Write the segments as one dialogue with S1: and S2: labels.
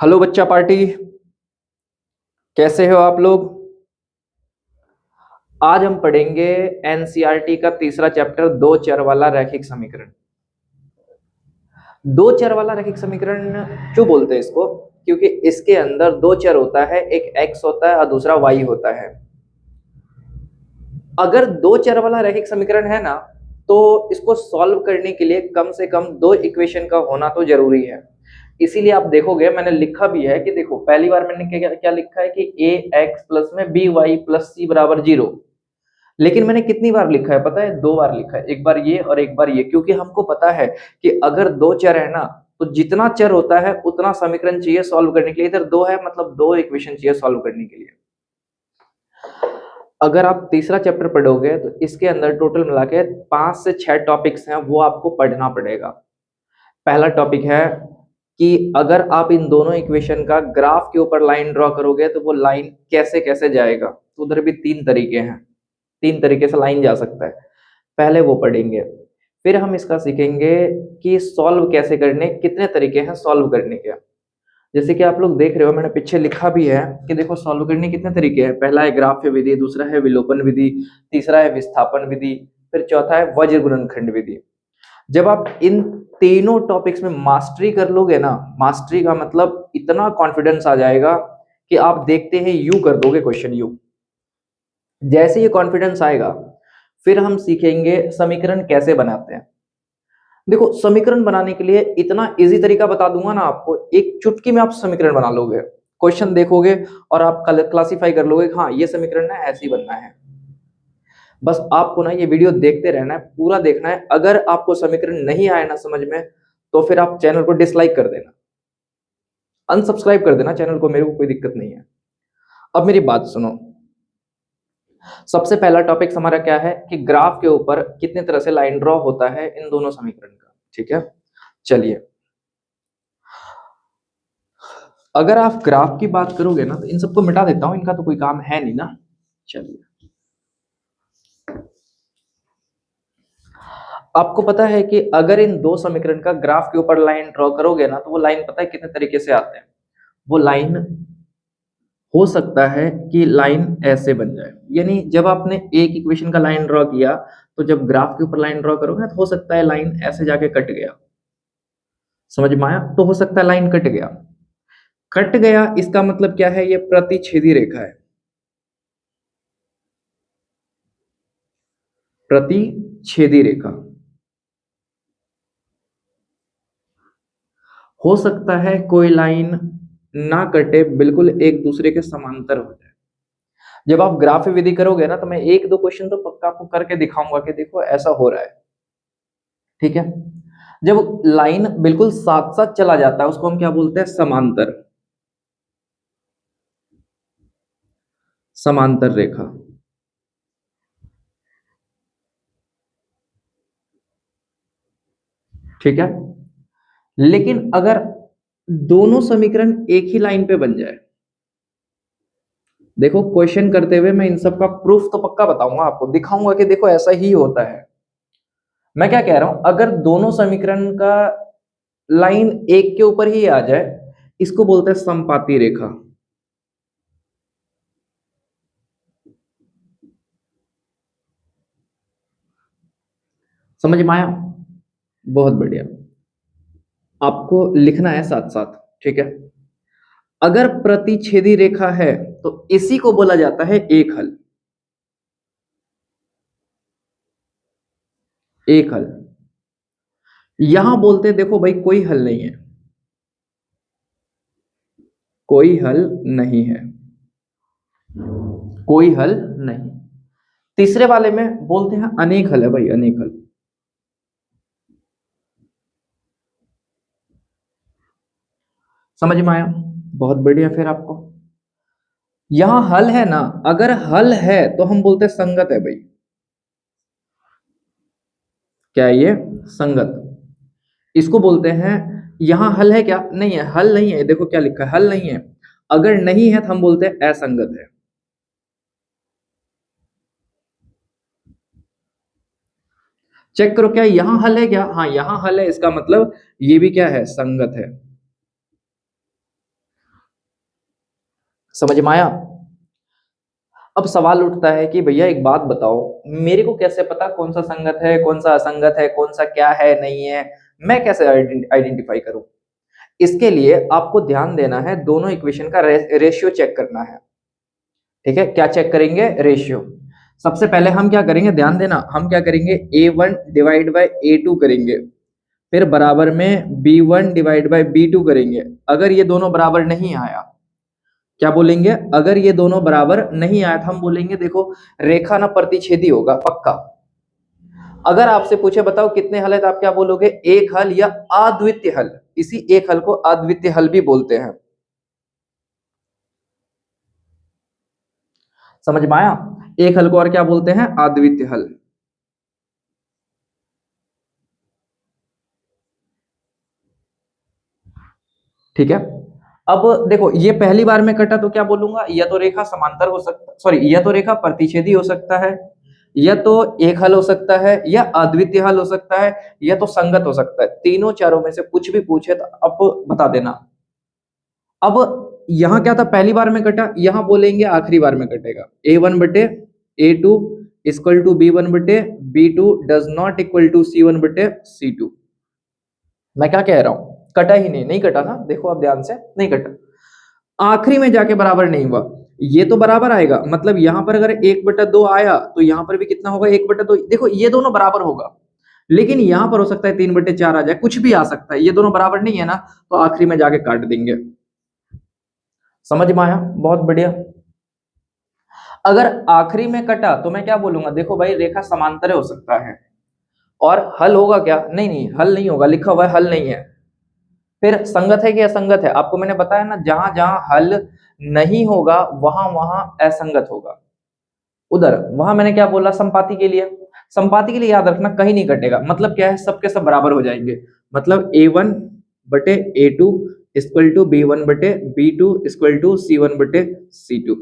S1: Hello बच्चा party, कैसे हो आप लोग। आज हम पढ़ेंगे एनसीईआरटी का तीसरा चैप्टर दो चर वाला रैखिक समीकरण। दो चर वाला रैखिक समीकरण क्यों बोलते हैं इसको? क्योंकि इसके अंदर दो चर होता है, एक एक्स होता है और दूसरा वाई होता है। अगर दो चर वाला रैखिक समीकरण है ना, तो इसको सॉल्व करने के लिए कम से कम दो इक्वेशन का होना तो जरूरी है। इसीलिए आप देखोगे मैंने लिखा भी है कि देखो, पहली बार मैंने क्या क्या लिखा है कि ए एक्स प्लस में बी वाई प्लस सी बराबर 0। लेकिन मैंने कितनी बार लिखा है पता है? दो बार लिखा है, एक बार ये और एक बार ये, क्योंकि हमको पता है कि अगर दो चर है ना, तो जितना चर होता है उतना समीकरण चाहिए सॉल्व करने के लिए। इधर दो है मतलब दो इक्वेशन चाहिए सॉल्व करने के लिए। अगर आप तीसरा चैप्टर पढ़ोगे तो इसके अंदर टोटल मिला के 5 से 6 टॉपिक्स हैं, वो आपको पढ़ना पड़ेगा। पहला टॉपिक है कि अगर आप इन दोनों इक्वेशन का ग्राफ के ऊपर लाइन ड्रॉ करोगे तो वो लाइन कैसे कैसे जाएगा। तो उधर भी तीन तरीके हैं, तीन तरीके से लाइन जा सकता है। पहले वो पढ़ेंगे, फिर हम इसका सीखेंगे कि सॉल्व कैसे करने, कितने तरीके हैं सॉल्व करने के। जैसे कि आप लोग देख रहे हो, मैंने पीछे लिखा भी है कि देखो सॉल्व करने कितने तरीके हैं। पहला है ग्राफ्य विधि, दूसरा है विलोपन विधि, तीसरा है विस्थापन विधि, फिर चौथा है वज्र गुणनखंड विधि। जब आप इन तीनों टॉपिक्स में मास्टरी कर लोगे ना, मास्टरी का मतलब इतना कॉन्फिडेंस आ जाएगा कि आप देखते हैं यू कर दोगे क्वेश्चन यू। जैसे ये कॉन्फिडेंस आएगा फिर हम सीखेंगे समीकरण कैसे बनाते हैं। देखो समीकरण बनाने के लिए इतना इजी तरीका बता दूंगा ना आपको, एक चुटकी में आप समीकरण बना लोगे। क्वेश्चन देखोगे और आप क्लासिफाई कर लोगे, हाँ ये समीकरण ना ऐसे ही बनना है। बस आपको ना ये वीडियो देखते रहना है, पूरा देखना है। अगर आपको समीकरण नहीं आए ना समझ में, तो फिर आप चैनल को डिसलाइक कर देना, अनसब्सक्राइब कर देना चैनल को, मेरे को कोई दिक्कत नहीं है। अब मेरी बात सुनो, सबसे पहला टॉपिक हमारा क्या है कि ग्राफ के ऊपर कितने तरह से लाइन ड्रॉ होता है इन दोनों समीकरण का। ठीक है, चलिए। अगर आप ग्राफ की बात करोगे ना, तो इन सबको मिटा देता हूं, इनका तो कोई काम है नहीं ना। चलिए, आपको पता है कि अगर इन दो समीकरण का ग्राफ के ऊपर लाइन ड्रॉ करोगे ना, तो वो लाइन पता है कितने तरीके से आते हैं। वो लाइन हो सकता है कि लाइन ऐसे बन जाए, यानी जब आपने एक इक्वेशन का लाइन ड्रॉ किया, तो जब ग्राफ के ऊपर लाइन ड्रॉ करोगे ना, तो हो सकता है लाइन ऐसे जाके कट गया। समझ में आया? तो हो सकता है लाइन कट गया। कट गया इसका मतलब क्या है? ये प्रतिच्छेदी रेखा है, प्रतिच्छेदी रेखा। हो सकता है कोई लाइन ना कटे, बिल्कुल एक दूसरे के समांतर हो जाए। जब आप ग्राफ विधि करोगे ना, तो मैं एक दो क्वेश्चन तो पक्का आपको करके दिखाऊंगा कि देखो ऐसा हो रहा है। ठीक है, जब लाइन बिल्कुल साथ साथ चला जाता है उसको हम क्या बोलते हैं? समांतर, समांतर रेखा। ठीक है, लेकिन अगर दोनों समीकरण एक ही लाइन पे बन जाए, देखो क्वेश्चन करते हुए मैं इन सब का प्रूफ तो पक्का बताऊंगा आपको, दिखाऊंगा कि देखो ऐसा ही होता है। मैं क्या कह रहा हूं, अगर दोनों समीकरण का लाइन एक के ऊपर ही आ जाए, इसको बोलते हैं समपाती रेखा। समझ में आया? बहुत बढ़िया, आपको लिखना है साथ साथ। ठीक है, अगर प्रतिच्छेदी रेखा है तो इसी को बोला जाता है एक हल। एक हल यहां बोलते हैं, देखो भाई कोई हल नहीं है, कोई हल नहीं है, कोई हल नहीं। तीसरे वाले में बोलते हैं अनेक हल है भाई, अनेक हल। समझ में आया? बहुत बढ़िया। फिर आपको यहां हल है ना, अगर हल है तो हम बोलते हैं संगत है भाई। क्या है ये? संगत। इसको बोलते हैं, यहां हल है क्या? नहीं है, हल नहीं है। देखो क्या लिखा है, हल नहीं है। अगर नहीं है तो हम बोलते हैं असंगत है। चेक करो क्या यहां हल है क्या? हाँ यहां हल है, इसका मतलब ये भी क्या है? संगत है। समझ में आया? अब सवाल उठता है कि भैया एक बात बताओ, मेरे को कैसे पता कौन सा संगत है, कौन सा असंगत है, कौन सा क्या है नहीं है, मैं कैसे आइडेंटिफाई करूं? इसके लिए आपको ध्यान देना है, दोनों इक्वेशन का रेशियो चेक करना है। ठीक है, क्या चेक करेंगे? रेशियो। सबसे पहले हम क्या करेंगे, ध्यान देना, हम क्या करेंगे, a1 डिवाइड बाय a2 करेंगे, फिर बराबर में b1 डिवाइड बाय b2 करेंगे। अगर ये दोनों बराबर नहीं आया, क्या बोलेंगे? अगर ये दोनों बराबर नहीं आया तो हम बोलेंगे देखो रेखा ना प्रतिच्छेदी होगा पक्का। अगर आपसे पूछे बताओ कितने हल है, तो आप क्या बोलोगे? एक हल या अद्वितीय हल। इसी एक हल को अद्वितीय हल भी बोलते हैं। समझ में आया? एक हल को और क्या बोलते हैं? अद्वितीय हल। ठीक है, अब देखो ये पहली बार में कटा तो क्या बोलूंगा, या तो रेखा समांतर हो सकता, सॉरी, या तो रेखा प्रतिच्छेदी हो सकता है, या तो एक हल हो सकता है, या अद्वितीय हल हो सकता है, या तो संगत हो सकता है। तीनों चारों में से कुछ भी पूछे तो अब बता देना। अब यहां क्या था, पहली बार में कटा, यहां बोलेंगे आखिरी बार में कटेगा। a1 बटे a2 इक्वल टू b1 बटे b2 does not equal to c1 बटे c2। मैं क्या कह रहा हूं, कटा ही नहीं, नहीं कटा ना, देखो अब ध्यान से, नहीं कटा। आखिरी में जाके बराबर नहीं हुआ, ये तो बराबर आएगा, मतलब यहां पर अगर 1/2 आया तो यहां पर भी कितना होगा, 1/2। देखो ये दोनों बराबर होगा, लेकिन यहां पर हो सकता है 3/4 आ जाए, कुछ भी आ सकता है, ये दोनों बराबर नहीं है ना, तो आखिरी में जाके काट देंगे। समझ में आया? बहुत बढ़िया। अगर आखिरी में कटा तो मैं क्या बोलूंगा, देखो भाई रेखा समांतर हो सकता है, और हल होगा क्या? नहीं नहीं, हल नहीं होगा, लिखा हुआ है हल नहीं है। फिर संगत है कि असंगत है? आपको मैंने बताया ना, जहां जहां हल नहीं होगा वहां वहां असंगत होगा। उधर वहां मैंने क्या बोला, संपाति के लिए, संपाति के लिए याद रखना कहीं नहीं कटेगा, मतलब क्या है, सबके सब बराबर हो जाएंगे। मतलब a1 बटे a2 इक्वल टू b1 बटे b2 इक्वल टू c1 बटे c2।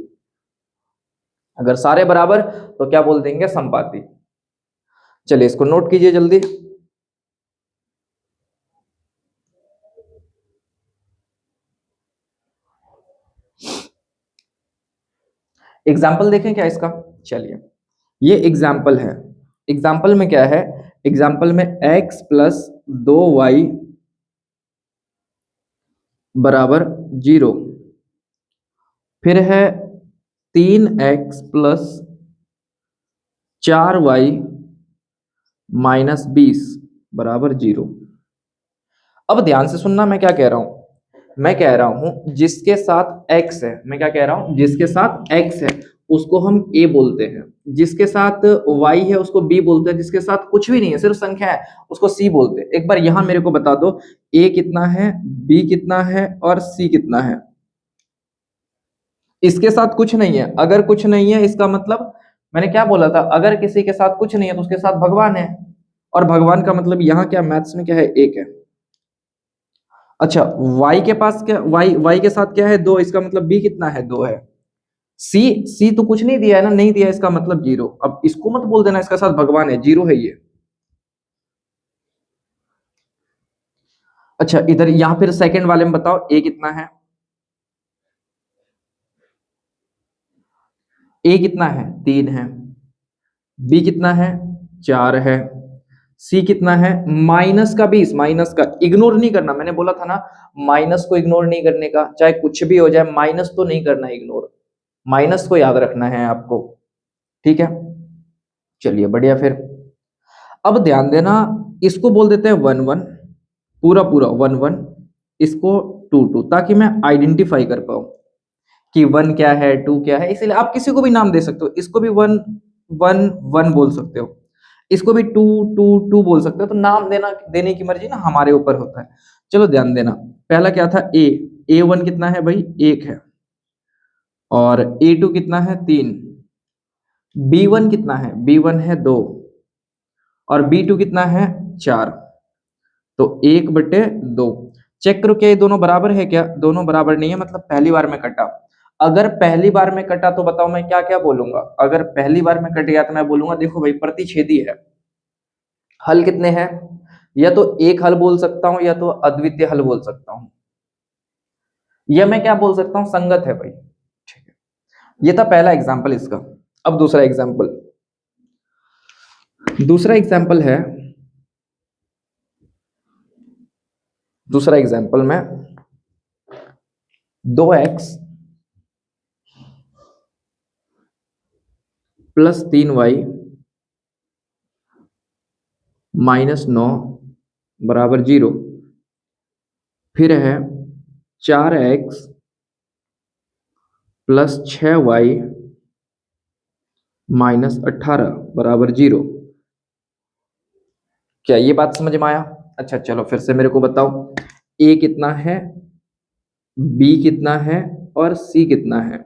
S1: अगर सारे बराबर तो क्या बोल देंगे, संपाति। चलिए इसको नोट कीजिए जल्दी। एग्जाम्पल देखें क्या इसका? चलिए, ये एग्जाम्पल है। एग्जाम्पल में क्या है, एग्जाम्पल में x प्लस 2y बराबर 0, फिर है 3x प्लस 4y माइनस 20 बराबर 0। अब ध्यान से सुनना, मैं क्या कह रहा हूं, मैं कह रहा हूं जिसके साथ x है, मैं क्या कह रहा हूं, जिसके साथ x है उसको हम a बोलते हैं, जिसके साथ y है उसको b बोलते हैं, जिसके साथ कुछ भी नहीं है सिर्फ संख्या है उसको c बोलते हैं। एक बार यहां मेरे को बता दो a कितना है, b कितना है और c कितना है। इसके साथ कुछ नहीं है, अगर कुछ नहीं है इसका मतलब, मैंने क्या बोला था, अगर किसी के साथ कुछ नहीं है तो उसके साथ भगवान है, और भगवान का मतलब यहाँ क्या, मैथ्स में क्या है, एक है। अच्छा, y के पास क्या, y के साथ क्या है, 2, इसका मतलब b कितना है, 2 है। c तो कुछ नहीं दिया है ना, नहीं दिया, इसका मतलब 0। अब इसको मत बोल देना इसका साथ भगवान है, 0 है ये। अच्छा, इधर यहां फिर सेकंड वाले में बताओ a कितना है, a कितना है, 3 है, b कितना है, 4 है, सी कितना है, -20, माइनस का इग्नोर नहीं करना, मैंने बोला था ना, माइनस को इग्नोर नहीं करने का, चाहे कुछ भी हो जाए माइनस तो नहीं करना इग्नोर, माइनस को याद रखना है आपको। ठीक है, चलिए बढ़िया। फिर अब ध्यान देना, इसको बोल देते हैं 1 1, पूरा पूरा 1 1, इसको 2 2, ताकि मैं आइडेंटिफाई कर पाऊं कि 1 क्या है 2 क्या है। इसीलिए आप किसी को भी नाम दे सकते हो, इसको भी 1 1 1 बोल सकते हो, इसको भी 2 2 2 बोल सकते हो, तो नाम देना देने की मर्जी ना हमारे ऊपर होता है। चलो ध्यान देना, पहला क्या था, a1 कितना है भाई, 1 है, और a2 कितना है, 3, b1 कितना है, b1 है 2, और b2 कितना है, 4। तो 1/2। चेक करो क्या ये दोनों बराबर है, क्या दोनों बराबर नहीं है, मतलब पहली बार में कटा। अगर पहली बार में कटा तो बताओ मैं क्या क्या बोलूंगा, अगर पहली बार में कट गया तो मैं बोलूंगा देखो भाई प्रतिच्छेदी है। हल कितने हैं, या तो एक हल बोल सकता हूं, या तो अद्वितीय हल बोल सकता हूं, या मैं क्या बोल सकता हूं, संगत है भाई। ये था पहला एग्जाम्पल इसका। अब दूसरा एग्जाम्पल, है, दूसरा एग्जाम्पल में 2x प्लस 3y माइनस 9 बराबर 0। फिर है 4x प्लस 6y माइनस 18 बराबर 0। क्या ये बात समझ में आया? अच्छा चलो फिर से मेरे को बताओ, a कितना है, b कितना है और c कितना है।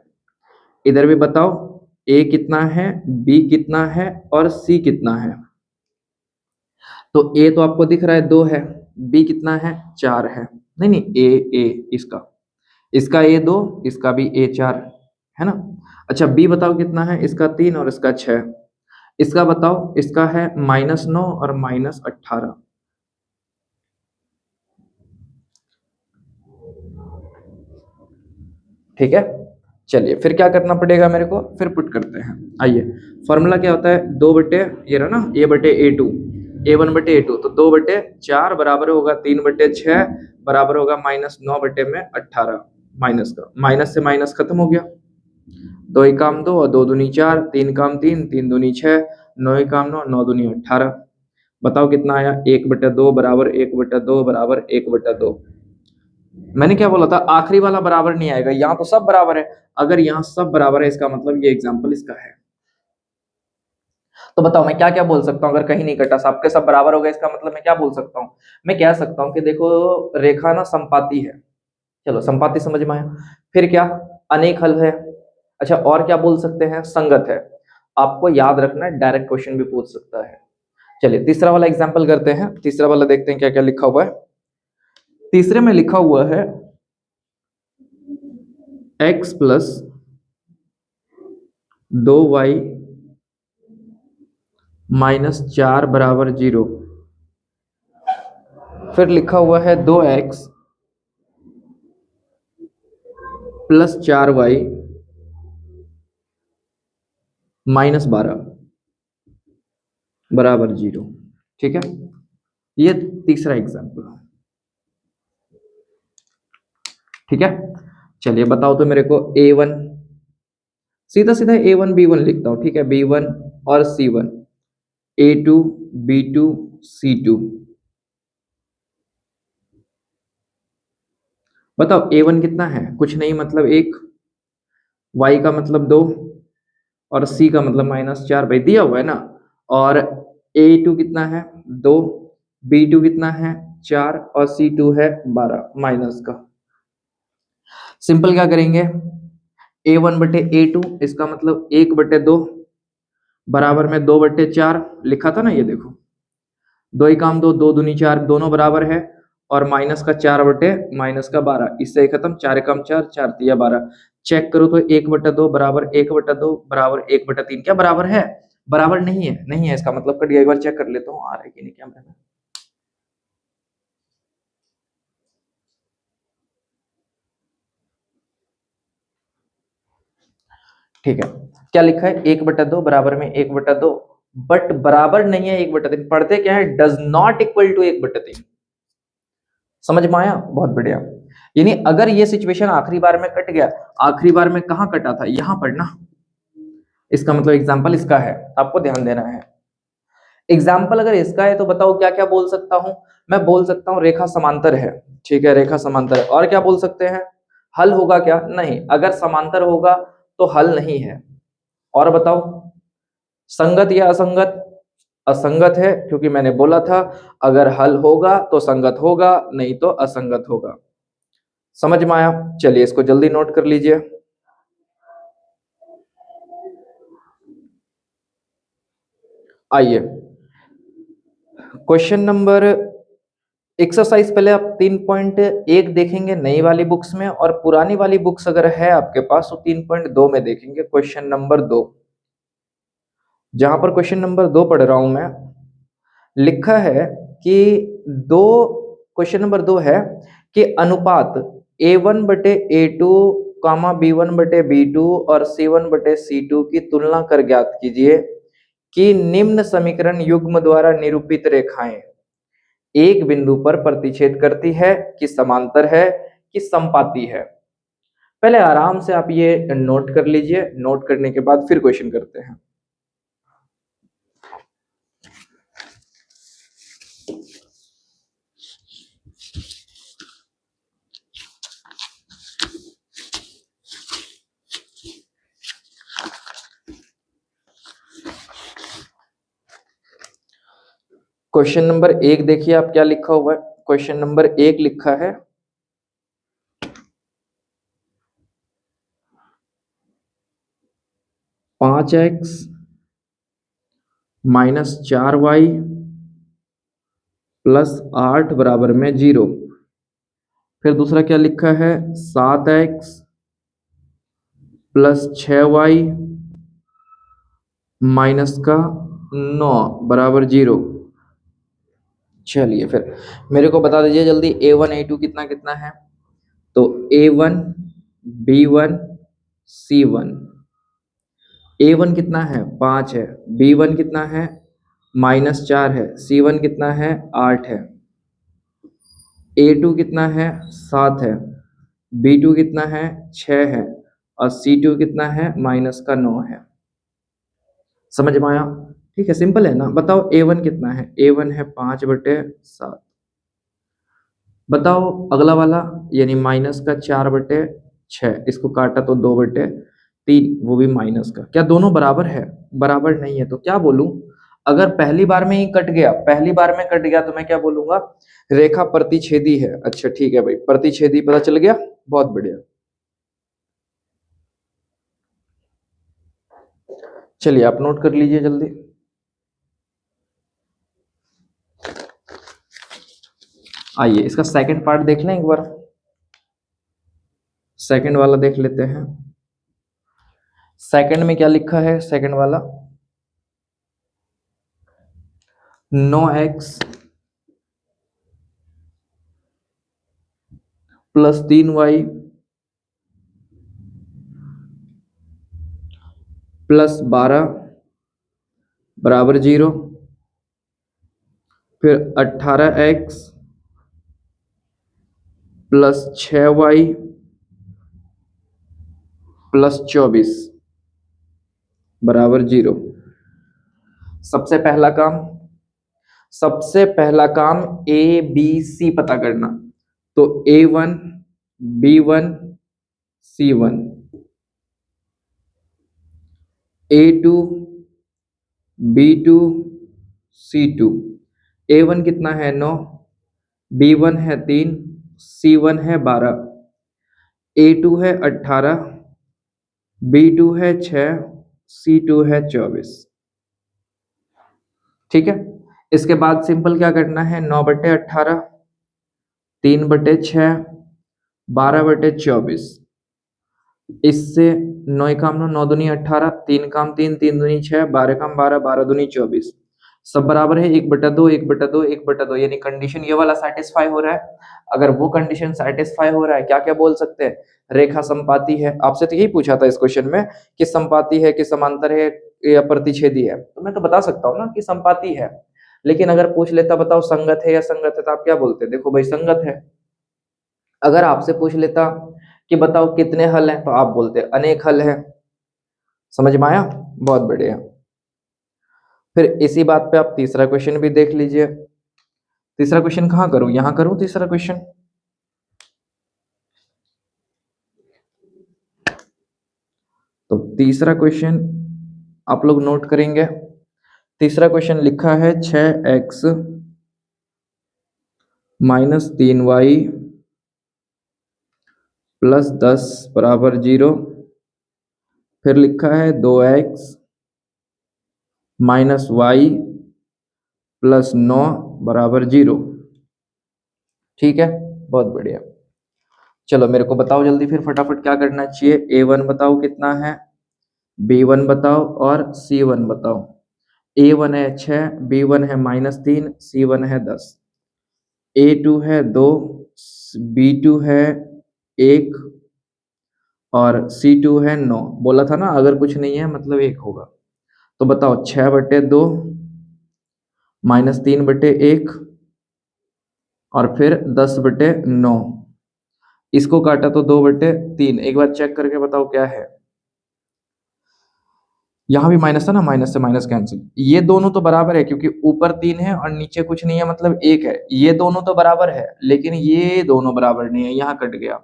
S1: इधर भी बताओ, a कितना है, b कितना है और c कितना है। तो a तो आपको दिख रहा है 2 है, b कितना है 4 है, नहीं नहीं a इसका a 2, इसका भी a 4 है ना। अच्छा b बताओ कितना है, इसका 3 और इसका 6। इसका बताओ, इसका है -9 और -18। ठीक है, चलिए फिर क्या करना पड़ेगा मेरे को, फिर पुट करते हैं। आइए, फॉर्मूला क्या होता है, 2 बटे ये रहा ना, a/a2, a1/a2, तो 2/4 बराबर होगा 3/6 बराबर होगा -9/18। माइनस का माइनस से माइनस खत्म हो गया, 2 ही काम 2 और 2 दूनी 4, 3 काम 3, 3 दूनी 6, 9 ही काम 9, 9 दूनी 18। बताओ कितना आया, 1/2 बराबर 1/2 बराबर 1/2। मैंने क्या बोला था, आखिरी वाला बराबर नहीं आएगा, यहाँ तो सब बराबर है। अगर यहाँ सब बराबर है इसका मतलब ये एग्जाम्पल इसका है। तो बताओ मैं क्या क्या बोल सकता हूँ, अगर कहीं नहीं कटा सबके सब बराबर हो गए, इसका मतलब मैं क्या बोल सकता हूँ, मैं कह सकता हूँ कि देखो रेखा ना संपाती है। चलो संपाती समझ में आया। फिर क्या, अनेक हल है। अच्छा और क्या बोल सकते हैं, संगत है। आपको याद रखना है, डायरेक्ट क्वेश्चन भी पूछ सकता है। चलिए तीसरा वाला एग्जाम्पल करते हैं, तीसरा वाला देखते हैं क्या क्या लिखा हुआ है। तीसरे में लिखा हुआ है x प्लस 2y -4 बराबर 0। फिर लिखा हुआ है 2x प्लस 4y -12 बराबर 0। ठीक है, ये तीसरा एग्जाम्पल। ठीक है, चलिए बताओ तो मेरे को a1, सीधा सीधा a1 b1 लिखता हूं। ठीक है, b1 और c1, a2 b2 c2। बताओ a1 कितना है, कुछ नहीं मतलब 1, y का मतलब 2 और c का मतलब -4, भाई दिया हुआ है ना। और a2 कितना है 2, b2 कितना है 4 और c2 है 12 माइनस का। सिंपल क्या करेंगे, a1/a2 इसका मतलब 1/2 बराबर में 2/4 लिखा था ना, ये देखो 2 ही काम 2, 2 दूनी 4, दोनों बराबर है। और माइनस का 4 बटे माइनस का 12, इससे ही खत्म, 4 कम 4, 4 तिया 12। चेक करो तो 1/2 बराबर 1/2 बराबर 1/3, क्या बराबर है, बराबर नहीं है, नहीं है, इसका मतलब कट गया। एक बार चेक कर लेता हूँ आ रहा है कि नहीं कैमरे में। ठीक है, क्या लिखा है 1/2 बराबर में 1/2, बट बराबर नहीं है 1/3। पढ़ते क्या है, डज नॉट इक्वल टू 1/3। समझ में आया, बहुत बढ़िया। यानी अगर ये सिचुएशन आखिरी बार में कट गया, आखिरी बार में कहां कटा था, यहां पर ना, इसका मतलब एग्जाम्पल इसका है, आपको ध्यान देना है। एग्जाम्पल अगर इसका है तो बताओ क्या क्या बोल सकता हूं, मैं बोल सकता हूं रेखा समांतर है। ठीक है, रेखा समांतर है। और क्या बोल सकते हैं, हल होगा क्या, नहीं, अगर समांतर होगा तो हल नहीं है। और बताओ संगत या असंगत, असंगत है, क्योंकि मैंने बोला था अगर हल होगा तो संगत होगा, नहीं तो असंगत होगा। समझ में आया, चलिए इसको जल्दी नोट कर लीजिए। आइए क्वेश्चन नंबर, एक्सरसाइज पहले आप 3.1 देखेंगे नई वाली बुक्स में, और पुरानी वाली बुक्स अगर है आपके पास तो 3.2 में देखेंगे क्वेश्चन नंबर 2। जहां पर क्वेश्चन नंबर 2 पढ़ रहा हूं मैं, लिखा है कि दो, क्वेश्चन नंबर 2 है कि अनुपात a1/a2 कामा B1/B2 और C1/C2 की तुलना कर ज्ञात कीजिए कि निम्न समीकरण युग्म द्वारा निरूपित रेखाएं एक बिंदु पर प्रतिच्छेद करती है कि समांतर है कि समपाती है। पहले आराम से आप ये नोट कर लीजिए, नोट करने के बाद फिर क्वेश्चन करते हैं। क्वेश्चन नंबर 1 देखिए आप क्या लिखा हुआ है। क्वेश्चन नंबर 1 लिखा है 5x - 4y + 8 बराबर में 0। फिर दूसरा क्या लिखा है 7x + 6y - 9 बराबर 0। चलिए फिर मेरे को बता दीजिए जल्दी A1 A2 कितना कितना है। तो A1 B1 C1, A1 कितना है 5 है, B1 कितना है -4 है, C1 कितना है 8 है, A2 कितना है 7 है, B2 कितना है 6 है और C2 कितना है -9 है। समझ में आया? ठीक है, सिंपल है ना। बताओ A1 कितना है, A1 है 5/7। बताओ अगला वाला यानी -4/6, इसको काटा तो 2/3, वो भी माइनस का। क्या दोनों बराबर है? बराबर नहीं है तो क्या बोलूं? अगर पहली बार में ही कट गया, पहली बार में कट गया तो मैं क्या बोलूंगा? रेखा प्रतिच्छेदी है। अच्छा ठीक है भाई, प्रतिच्छेदी पता चल गया, बहुत बढ़िया। चलिए आप नोट कर लीजिए जल्दी। आइए इसका सेकंड पार्ट देख लें एक बार, सेकंड वाला देख लेते हैं। सेकंड में क्या लिखा है? सेकंड वाला 9x + 3y + 12 बराबर 0। फिर 18x + 6y + 24 बराबर 0। सबसे पहला काम, सबसे पहला काम ABC पता करना। तो A1 B1 C1, A2 B2 C2। A1 कितना है 9, B1 है 3, C1 है 12, A2 है 18, B2 है 6, C2 है 24। ठीक है, इसके बाद सिंपल क्या करना है 9/18, 3/6, 12/24। इससे 9 काम 9, 9 दूनी 18, 3 काम 3, 3 दूनी 6, 12 काम 12, 12 दूनी 24। सब बराबर है 1/2, 1/2, 1/2, यानी कंडीशन ये वाला सेटिस्फाई हो रहा है। अगर वो कंडीशन सेटिस्फाई हो रहा है, क्या क्या बोल सकते हैं? रेखा समपाती है। आपसे तो यही पूछा था इस क्वेश्चन में कि समपाती है कि समांतर है या प्रतिच्छेदी है, तो मैं तो बता सकता हूँ ना कि समपाती है। लेकिन अगर पूछ लेता बताओ संगत है या संगत है, तो आप क्या बोलते? देखो भाई संगत है। अगर आपसे पूछ लेता कि बताओ कितने हल हैं, तो आप बोलते अनेक हल हैं। समझ में आया? बहुत बढ़िया। फिर इसी बात पे आप तीसरा क्वेश्चन भी देख लीजिए। तीसरा क्वेश्चन कहाँ करूं? यहां करूं तीसरा क्वेश्चन। तो तीसरा क्वेश्चन आप लोग नोट करेंगे। तीसरा क्वेश्चन लिखा है 6x - 3y + 10 बराबर 0। फिर लिखा है 2x - y + 9 बराबर 0। ठीक है, बहुत बढ़िया। चलो मेरे को बताओ जल्दी फिर फटाफट क्या करना चाहिए। A1 बताओ कितना है, B1 बताओ और C1 बताओ। A1 है 6, B1 है -3, C1 है 10, A2 है 2, B2 है 1 और C2 है 9। बोला था ना अगर कुछ नहीं है मतलब 1 होगा। तो बताओ 6/2 -3/1 और फिर 10/9। इसको काटा तो 2/3। एक बार चेक करके बताओ क्या है। यहाँ भी माइनस था ना, माइनस से माइनस कैंसिल। ये दोनों तो बराबर है क्योंकि ऊपर 3 है और नीचे कुछ नहीं है मतलब 1 है। ये दोनों तो बराबर है लेकिन ये दोनों बराबर नहीं है, यहाँ कट गया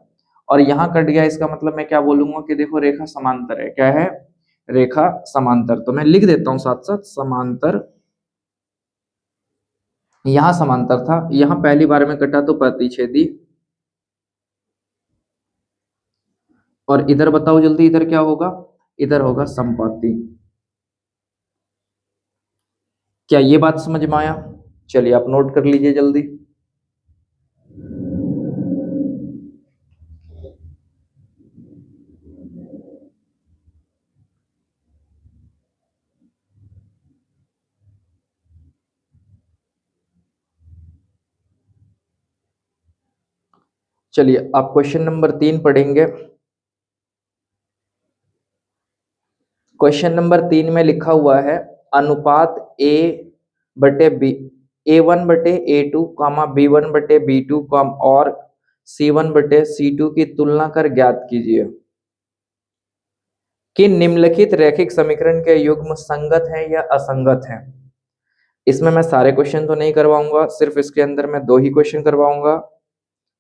S1: और यहाँ कट गया। इसका मतलब मैं क्या बोलूंगा कि देखो रेखा समांतर है। क्या है? रेखा समांतर। तो मैं लिख देता हूँ साथ साथ समांतर। यहाँ समांतर था, यहाँ पहली बार में कटा तो प्रतिच्छेदी। और इधर बताओ जल्दी, इधर क्या होगा? इधर होगा संपाती। क्या ये बात समझ में आया? चलिए आप नोट कर लीजिए जल्दी। चलिए आप क्वेश्चन नंबर 3 पढ़ेंगे। क्वेश्चन नंबर 3 में लिखा हुआ है अनुपात A/B, A1/A2 B1/B2 और C1/C2 की तुलना कर ज्ञात कीजिए कि निम्नलिखित रैखिक समीकरण के युग्म संगत हैं या असंगत हैं। इसमें मैं सारे क्वेश्चन तो नहीं करवाऊंगा, सिर्फ इसके अंदर मैं 2 ही क्वेश्चन करवाऊंगा।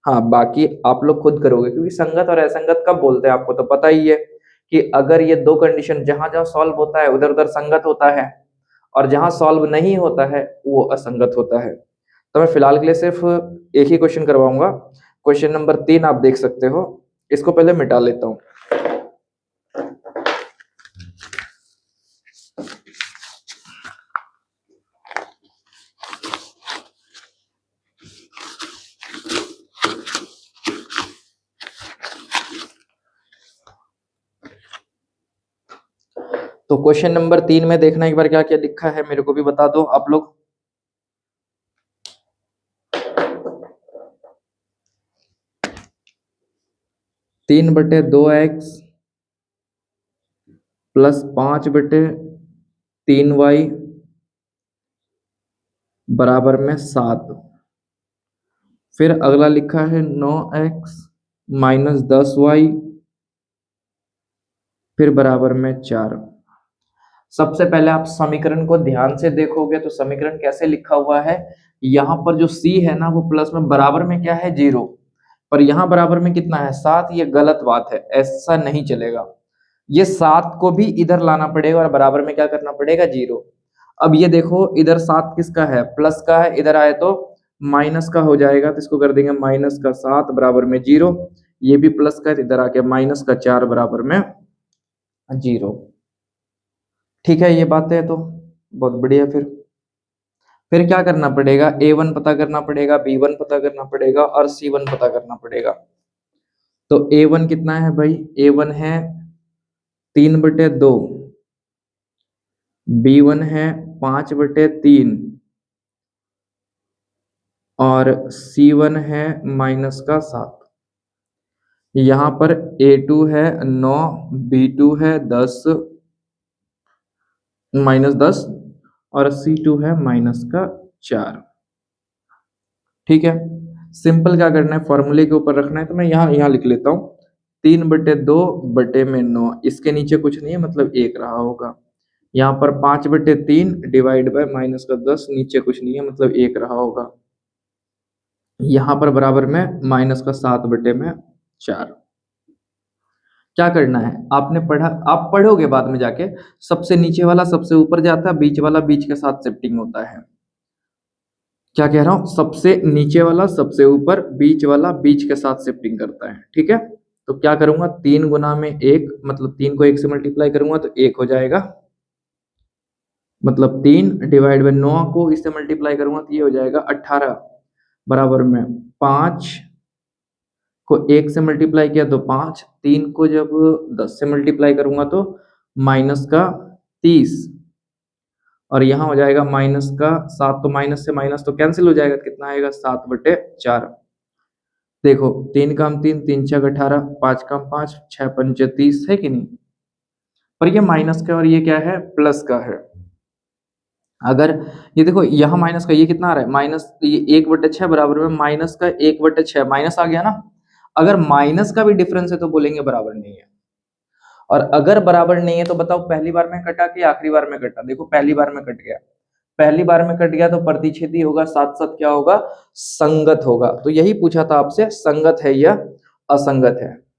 S1: हाँ बाकी आप लोग खुद करोगे क्योंकि संगत और असंगत कब बोलते हैं आपको तो पता ही है कि अगर ये 2 कंडीशन जहां जहां सॉल्व होता है उधर उधर संगत होता है और जहां सॉल्व नहीं होता है वो असंगत होता है। तो मैं फिलहाल के लिए सिर्फ एक ही क्वेश्चन करवाऊंगा। क्वेश्चन नंबर 3 आप देख सकते हो। इसको पहले मिटा लेता हूं। तो क्वेश्चन नंबर 3 में देखना एक बार क्या क्या लिखा है, मेरे को भी बता दो आप लोग। 3/2x प्लस 5/3y बराबर में 7। फिर अगला लिखा है 9x माइनस 10y फिर बराबर में 4। सबसे पहले आप समीकरण को ध्यान से देखोगे तो समीकरण कैसे लिखा हुआ है। यहाँ पर जो c है ना वो प्लस में बराबर में क्या है 0, पर यहाँ बराबर में कितना है 7। ये गलत बात है, ऐसा नहीं चलेगा। ये 7 को भी इधर लाना पड़ेगा और बराबर में क्या करना पड़ेगा 0। अब ये देखो इधर 7 किसका है प्लस का है, इधर आए तो माइनस का हो जाएगा तो इसको कर देंगे -7 बराबर में 0। ये भी प्लस का है इधर आके -4 बराबर में 0। ठीक है ये बात है तो बहुत बढ़िया। फिर क्या करना पड़ेगा A1 पता करना पड़ेगा, B1 पता करना पड़ेगा और C1 पता करना पड़ेगा। तो A1 कितना है भाई? A1 है 3/2, B1 है 5/3 और C1 है -7। यहाँ पर A2 है 9, B2 है 10 -10 और C2 है -4। ठीक है, सिंपल क्या करना है फॉर्मूले के ऊपर रखना है तो मैं यहाँ लिख लेता हूँ 3/2 इसके नीचे कुछ नहीं है मतलब 1 रहा होगा। यहाँ पर 5/3 डिवाइड बाय -10 नीचे कुछ नहीं है मतलब 1 रहा होगा। यहाँ पर बराबर में -7/4। क्या करना है आपने पढ़ा, आप पढ़ोगे बाद में जाके। सबसे नीचे वाला सबसे ऊपर जाता है, बीच वाला बीच के साथ शिफ्टिंग होता है। क्या कह रहा हूं? सबसे नीचे वाला सबसे ऊपर, बीच वाला बीच के साथ शिफ्टिंग करता है। ठीक है, तो क्या करूंगा 3 गुना में 1 मतलब 3 को 1 से मल्टीप्लाई करूंगा तो 1 हो जाएगा। मतलब 3 डिवाइड बाय 9 को इससे मल्टीप्लाई करूंगा तो ये हो जाएगा 18 बराबर में 5 को 1 से मल्टीप्लाई किया तो 5, 3 को जब 10 से मल्टीप्लाई करूंगा तो -30 और यहाँ हो जाएगा -7। तो माइनस से माइनस तो कैंसिल हो जाएगा, कितना आएगा 7/4। देखो 3 काम 3, 3 छक 18, 5 काम 5, 6 पंचे 30 है कि नहीं? पर ये माइनस का और ये क्या है? प्लस का है। अगर ये देखो यहाँ माइनस का ये कितना आ रहा है? माइनस ये 1/6 बराबर में माइनस का 1/6 माइनस आ गया ना? अगर माइनस का भी डिफरेंस है तो बोलेंगे बराबर नहीं है। और अगर बराबर नहीं है तो बताओ पहली बार में कटा कि आखिरी बार में कटा? देखो पहली बार में कट गया। पहली बार में कट गया तो प्रतिच्छेदी होगा, साथ-साथ क्या होगा? संगत होगा। तो यही पूछा था आपसे, संगत है या असंगत है?